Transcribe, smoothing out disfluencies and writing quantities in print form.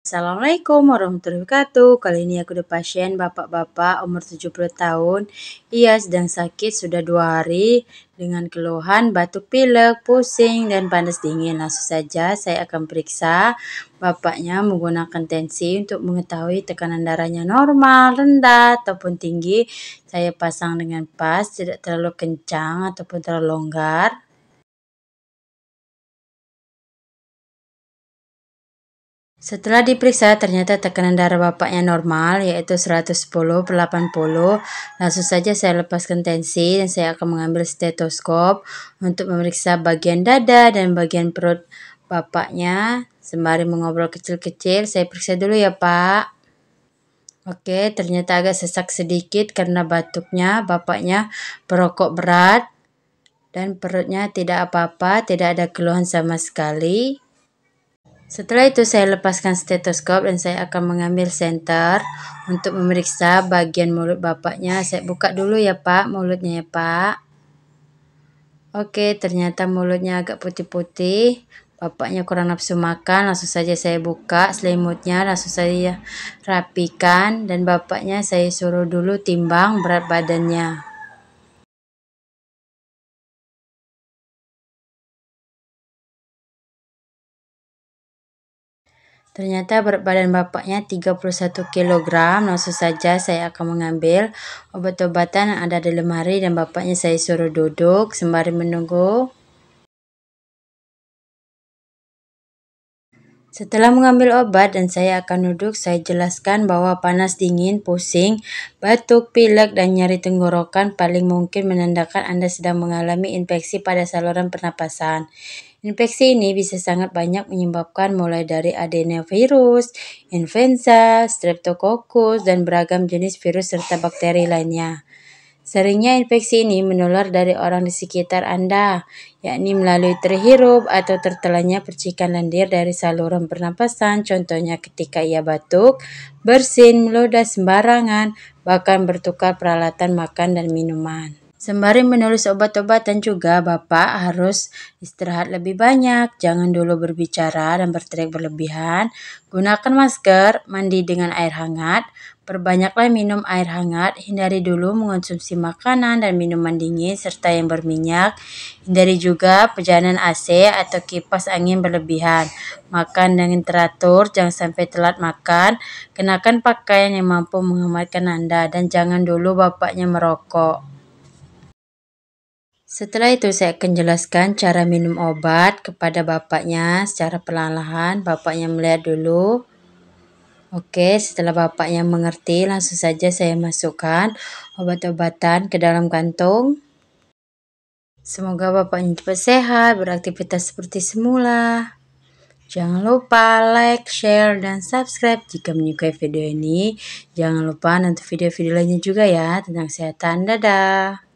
Assalamualaikum warahmatullahi wabarakatuh. Kali ini aku ada pasien bapak-bapak umur 70 tahun. Ia sedang sakit sudah 2 hari dengan keluhan batuk pilek, pusing, dan panas dingin. Langsung saja saya akan periksa bapaknya menggunakan tensi untuk mengetahui tekanan darahnya normal, rendah, ataupun tinggi. Saya pasang dengan pas, tidak terlalu kencang ataupun terlalu longgar. Setelah diperiksa ternyata tekanan darah bapaknya normal yaitu 110/80. Langsung saja saya lepaskan tensi dan saya akan mengambil stetoskop untuk memeriksa bagian dada dan bagian perut bapaknya. Sembari mengobrol kecil-kecil, saya periksa dulu ya Pak. Oke, ternyata agak sesak sedikit karena batuknya. Bapaknya perokok berat dan perutnya tidak apa-apa, tidak ada keluhan sama sekali. Setelah itu saya lepaskan stetoskop dan saya akan mengambil senter untuk memeriksa bagian mulut bapaknya. Saya buka dulu ya Pak, mulutnya ya Pak. Oke, ternyata mulutnya agak putih-putih. Bapaknya kurang nafsu makan, langsung saja saya buka selimutnya, langsung saya rapikan. Dan bapaknya saya suruh dulu timbang berat badannya. Ternyata berat badan bapaknya 31 kg. Langsung saja saya akan mengambil obat-obatan yang ada di lemari dan bapaknya saya suruh duduk sembari menunggu. Setelah mengambil obat dan saya akan duduk, saya jelaskan bahwa panas dingin, pusing, batuk, pilek, dan nyeri tenggorokan paling mungkin menandakan Anda sedang mengalami infeksi pada saluran pernapasan. Infeksi ini bisa sangat banyak menyebabkan mulai dari adenovirus, influenza, streptococcus, dan beragam jenis virus serta bakteri lainnya. Seringnya infeksi ini menular dari orang di sekitar Anda, yakni melalui terhirup atau tertelannya percikan lendir dari saluran pernapasan, contohnya ketika ia batuk, bersin, meludah sembarangan, bahkan bertukar peralatan makan dan minuman. Sembari menulis obat-obatan juga, Bapak harus istirahat lebih banyak, jangan dulu berbicara dan berteriak berlebihan, gunakan masker, mandi dengan air hangat, perbanyaklah minum air hangat, hindari dulu mengonsumsi makanan dan minuman dingin serta yang berminyak, hindari juga perjalanan AC atau kipas angin berlebihan, makan dengan teratur, jangan sampai telat makan, kenakan pakaian yang mampu menghangatkan Anda, dan jangan dulu bapaknya merokok. Setelah itu saya akan jelaskan cara minum obat kepada bapaknya secara perlahan-lahan. Bapaknya melihat dulu. Oke, setelah bapaknya mengerti, langsung saja saya masukkan obat-obatan ke dalam kantung. Semoga bapaknya cepat sehat, beraktivitas seperti semula. Jangan lupa like, share, dan subscribe jika menyukai video ini. Jangan lupa nonton video-video lainnya juga ya tentang kesehatan. Dadah!